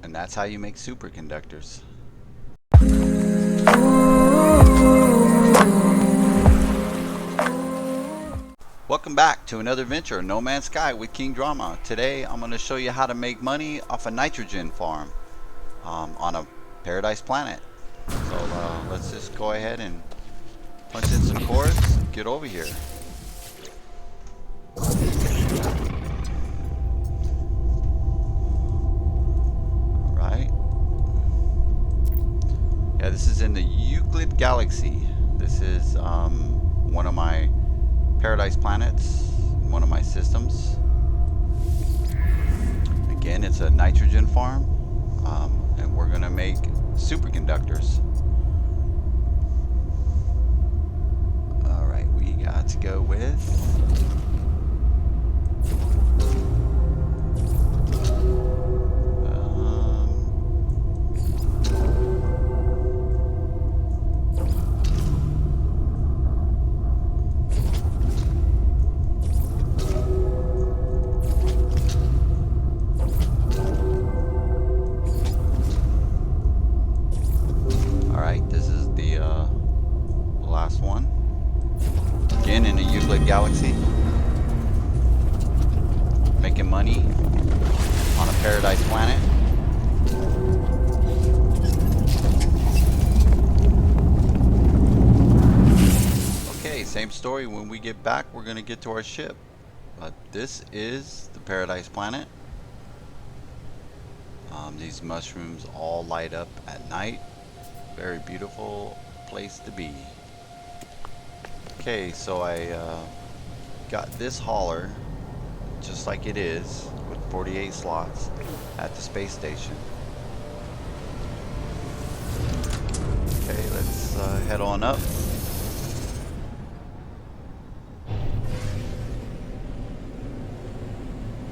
And that's how you make superconductors. Welcome back to another adventure, No Man's Sky with King Drama. Today I'm going to show you how to make money off a nitrogen farm on a paradise planet. So let's just go ahead and punch in some cores, get over here. Alright. Yeah, this is in the Euclid Galaxy. This is one of my paradise planets, one of my systems. Again, it's a nitrogen farm, and we're gonna make superconductors. Alright, we got to go with in a Euclid Galaxy, making money on a paradise planet. Okay, same story. When we get back, we're gonna get to our ship. But this is the paradise planet. These mushrooms all light up at night. Very beautiful place to be. Okay, so I got this hauler just like it is with 48 slots at the space station. Okay, let's head on up.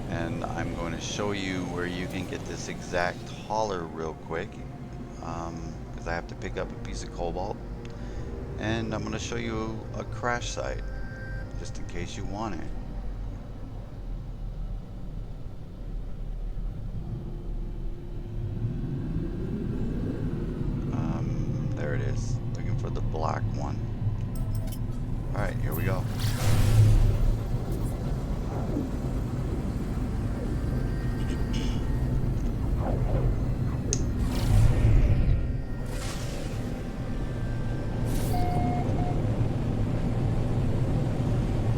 And I'm going to show you where you can get this exact hauler real quick, because I have to pick up a piece of cobalt. And I'm going to show you a crash site, just in case you want it. There it is. Looking for the black one. Alright, here we go.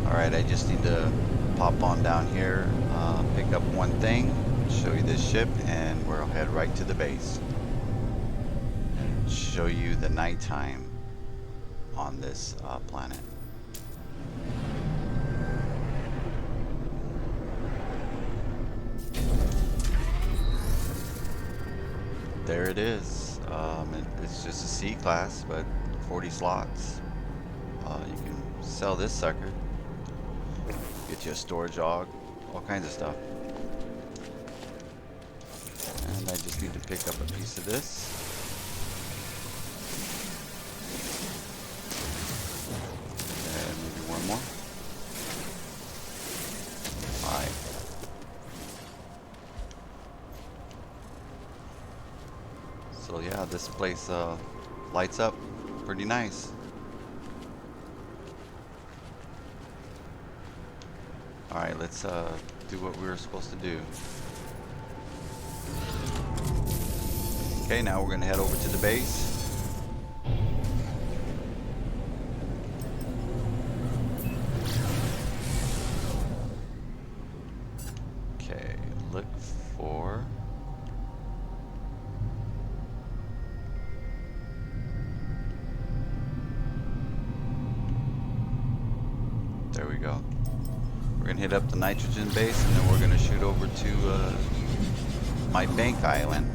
Alright, I just need to pop on down here, pick up one thing, show you this ship, and we'll head right to the base. Show you the nighttime on this planet. There it is. It's just a C class, but 40 slots. You can sell this sucker. Get you a storage log, all kinds of stuff. And I just need to pick up a piece of this. And maybe one more. Alright. So yeah, this place lights up pretty nice. Alright, let's do what we were supposed to do. Okay, now we're going to head over to the base. Okay, look for... There we go. We're going to hit up the nitrogen base, and then we're going to shoot over to my bank island.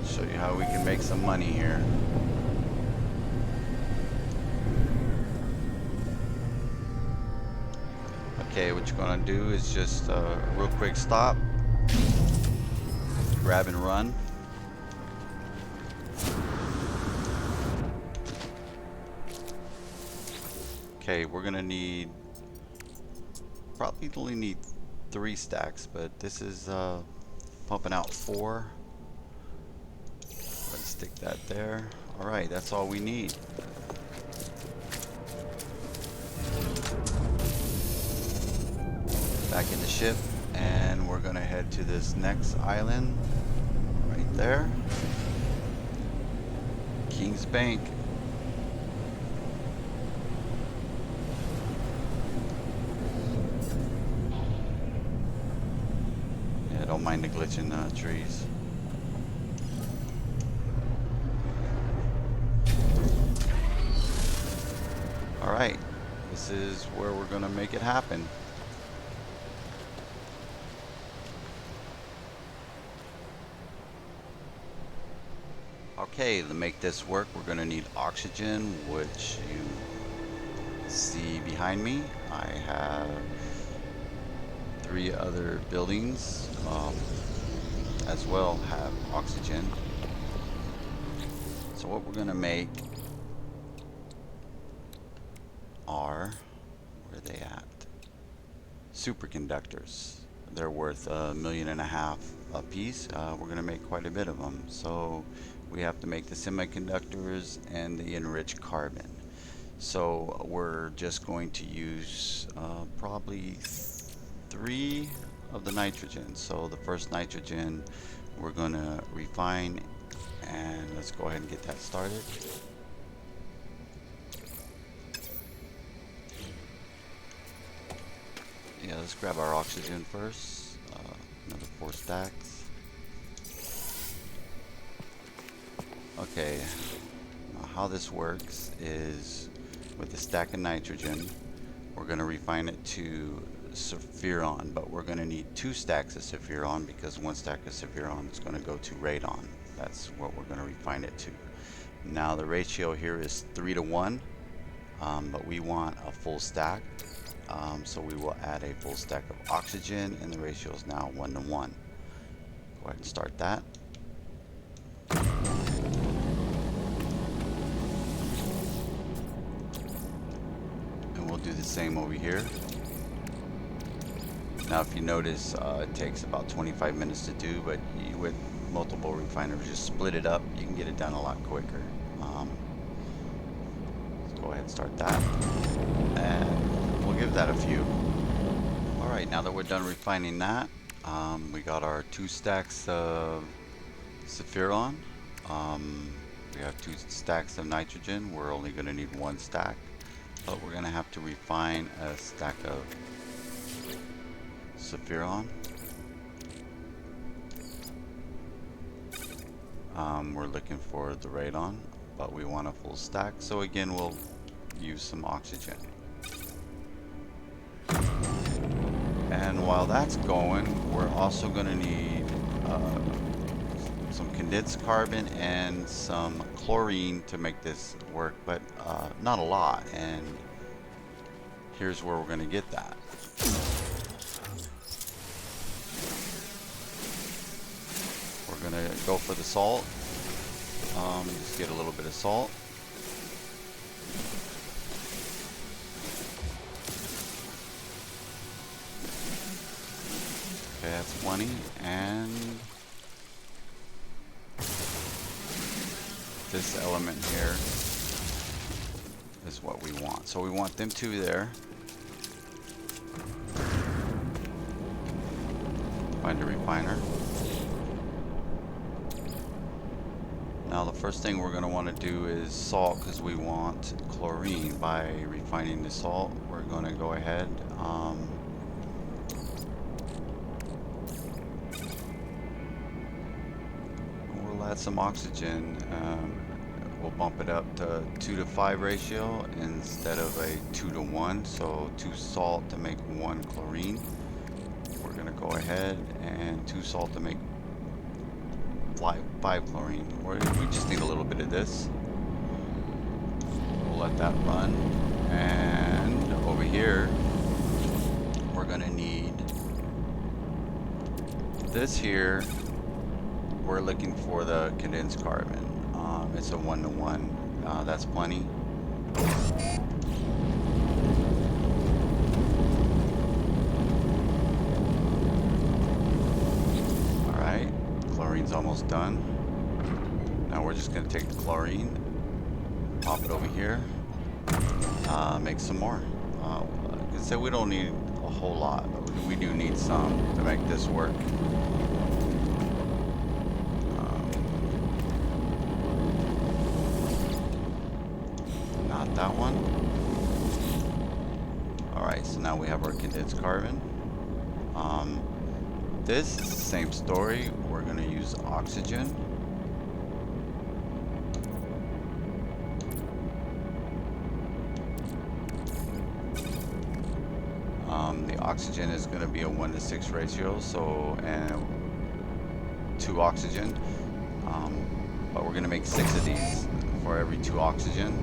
Show you how we can make some money here. Okay, what you're going to do is just a real quick stop, grab and run. Okay, we're going to need, probably only need 3 stacks, but this is pumping out 4. Let's stick that there. Alright, that's all we need. Back in the ship, and we're gonna head to this next island right there. King's Bank. Yeah, don't mind the glitching trees. Alright, this is where we're gonna make it happen. Okay, to make this work, we're going to need oxygen, which you see behind me. I have 3 other buildings as well have oxygen. So what we're going to make are, where are they at? Superconductors. They're worth $1.5 million a piece. We're going to make quite a bit of them. So we have to make the semiconductors and the enriched carbon. So we're just going to use probably 3 of the nitrogen. So the first nitrogen we're going to refine, and let's go ahead and get that started. Yeah, let's grab our oxygen first. Another 4 stacks. Okay, now how this works is with a stack of nitrogen, we're going to refine it to sulfuron, but we're going to need 2 stacks of sulfuron because 1 stack of sulfuron is going to go to radon. That's what we're going to refine it to. Now the ratio here is 3 to 1, but we want a full stack, so we will add a full stack of oxygen, and the ratio is now 1 to 1. Go ahead and start that. Do the same over here. Now if you notice, it takes about 25 minutes to do, but with multiple refiners, just split it up, you can get it done a lot quicker. Let's go ahead and start that, and we'll give that a few. Alright, now that we're done refining that, we got our 2 stacks of sulfuron. We have 2 stacks of nitrogen. We're only going to need 1 stack. But we're going to have to refine a stack of sulfuron. We're looking for the radon, but we want a full stack. So again, we'll use some oxygen. And while that's going, we're also going to need some condensed carbon and some chlorine to make this work, but not a lot, and here's where we're going to get that. We're going to go for the salt. Just get a little bit of salt. Okay, that's 20, and this element here is what we want. So we want them 2 there. Find a refiner. Now the first thing we're going to want to do is salt, because we want chlorine. By refining the salt, we're going to go ahead we'll add some oxygen. We'll bump it up to 2 to 5 ratio instead of a 2 to 1. So 2 salt to make 1 chlorine. We're going to go ahead and 2 salt to make 5 chlorine. We just need a little bit of this. We'll let that run. And over here, we're going to need this here. We're looking for the condensed carbon. It's a 1 to 1. That's plenty. Alright. chlorine's almost done. Now we're just going to take the chlorine, pop it over here, make some more. Like I said, we don't need a whole lot, but we do need some to make this work. Not that one. Alright, so now we have our condensed carbon. This is the same story. We're going to use oxygen. The oxygen is going to be a 1:6 ratio, so and 2 oxygen. But we're going to make 6 of these for every 2 oxygen.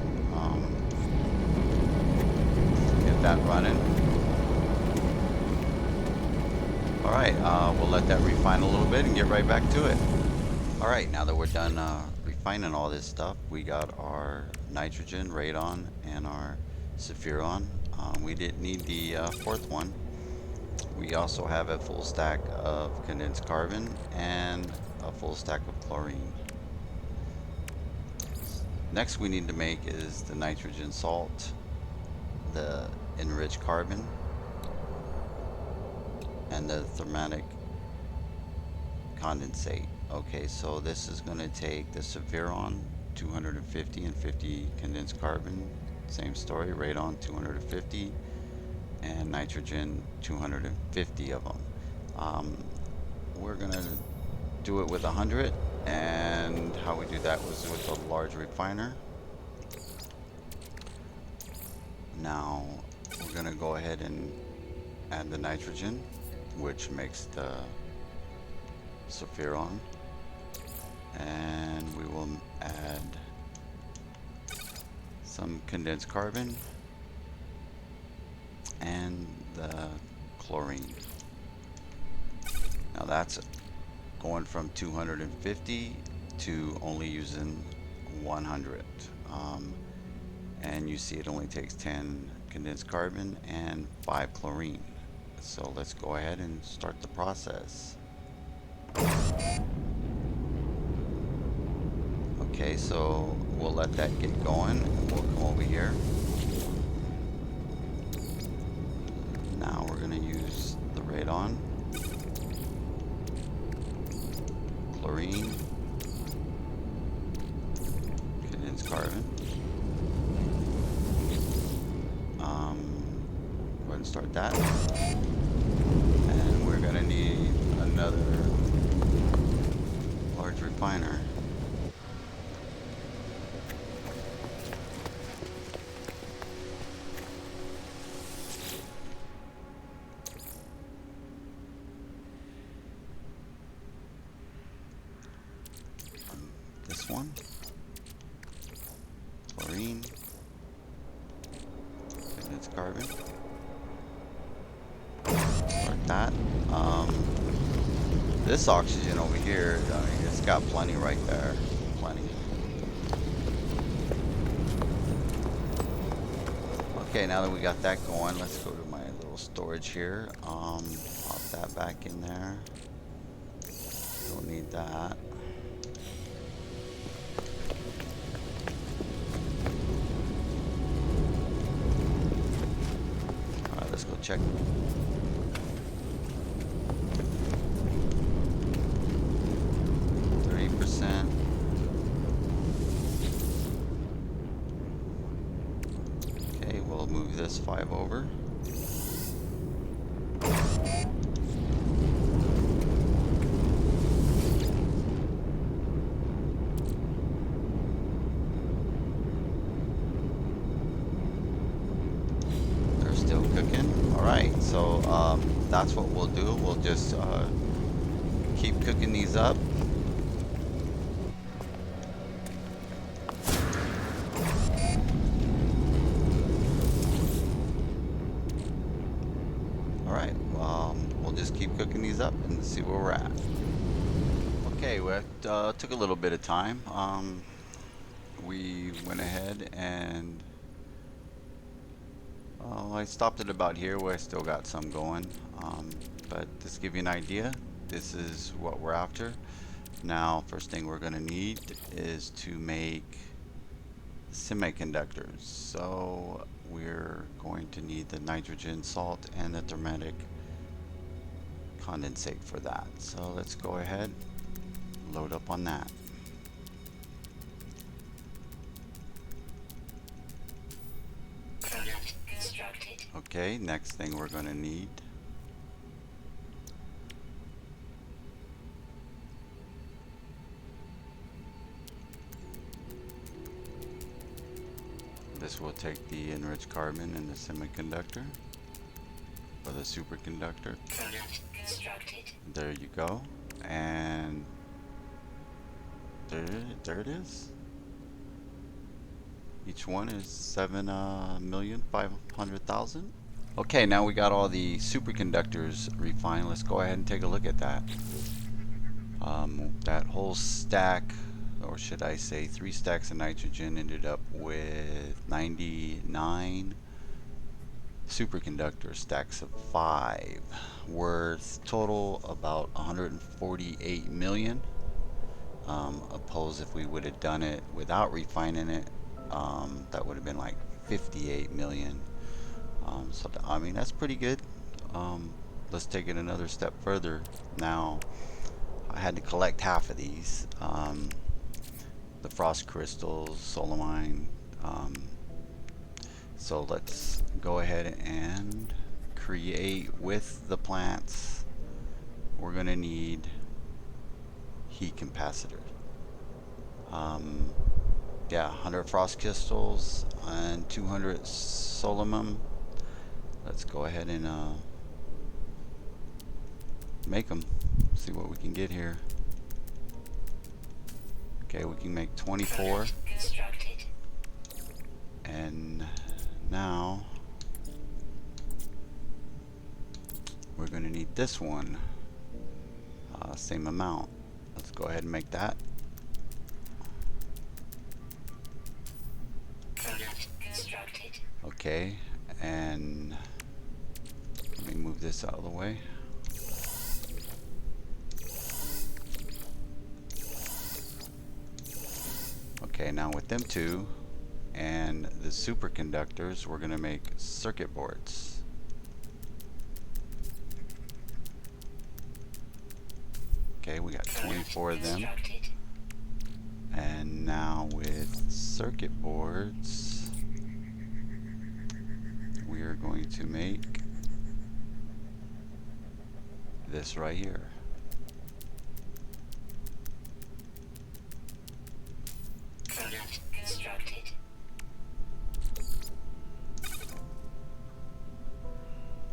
Get that running. Alright, we'll let that refine a little bit and get right back to it. Alright, now that we're done refining all this stuff, we got our nitrogen, radon, and our sulfuron. We didn't need the 4th one. We also have a full stack of condensed carbon and a full stack of chlorine. Next we need to make is the nitrogen salt, the enriched carbon, and the thermatic condensate. Okay, so this is going to take the sulfuron 250 and 50 condensed carbon, same story, radon 250, and nitrogen 250 of them. We're going to do it with 100, and how we do that was with a large refiner. Now we're going to go ahead and add the nitrogen, which makes the sulfuron, and we will add some condensed carbon and the chlorine. Now that's going from 250 to only using 100, and you see it only takes 10 condensed carbon and 5 chlorine. So let's go ahead and start the process. Okay, so we'll let that get going. We'll come over here. Now we're going to use the radon, chlorine, condensed carbon. Go ahead and start that. And we're going to need another large refiner. This one, chlorine, condensed carbon. Start that. This oxygen over here, I mean, it's got plenty right there, plenty. Okay, now that we got that going, let's go to my little storage here. Pop that back in there. Don't need that. Alright, let's go check. Okay, we'll move this 5 over. They're still cooking. Alright, so that's what we'll do. We'll just keep cooking these up. Alright, we'll just keep cooking these up and see where we're at. Okay, well, it took a little bit of time. We went ahead and I stopped it about here where I still got some going. But just to give you an idea, this is what we're after. Now, first thing we're going to need is to make semiconductors. So we're going to need the nitrogen salt and the thermatic condensate for that. So let's go ahead, load up on that. Okay, next thing we're going to need this will take the enriched carbon and the semiconductor or the superconductor. There you go. And there it is. Each one is 7,500,000. Okay, now we got all the superconductors refined. Let's go ahead and take a look at that. That whole stack, or should I say 3 stacks of nitrogen, ended up with 99 superconductor stacks of 5, worth total about 148 million. Opposed if we would have done it without refining it, that would have been like 58 million. So I mean, that's pretty good. Let's take it another step further. Now I had to collect half of these, the frost crystals, solamine. So let's go ahead and create with the plants. We're gonna need heat capacitor. Yeah, 100 frost crystals and 200 solamine. Let's go ahead and make them. See what we can get here. Okay, we can make 24. And now we're going to need this one. Same amount. Let's go ahead and make that. Okay, and let me move this out of the way. Okay, now with them two and the superconductors, we're going to make circuit boards. Okay, we got 24 of them. And now with circuit boards, we are going to make this right here.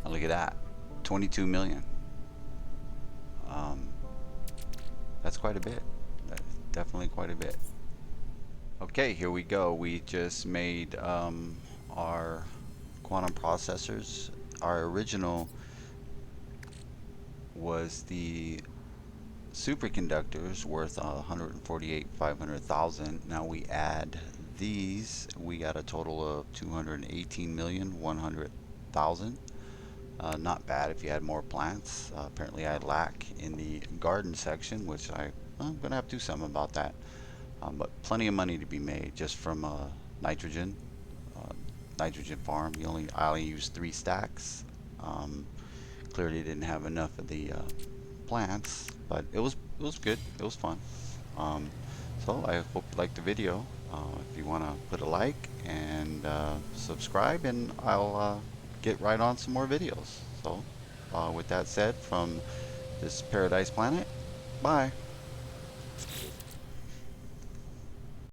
Oh, look at that, 22 million. That's quite a bit. That's definitely quite a bit. Okay, here we go. We just made our quantum processors. Our original was the superconductors worth 148,500,000. Now we add these, we got a total of 218,100,000. Not bad if you had more plants. Apparently I lack in the garden section, which I'm gonna have to do something about that. But plenty of money to be made just from nitrogen farm. I only used 3 stacks. Clearly didn't have enough of the plants, but it was good. It was fun. So I hope you liked the video. If you want to put a like and subscribe, and I'll get right on some more videos. So with that said, from this Paradise Planet, bye.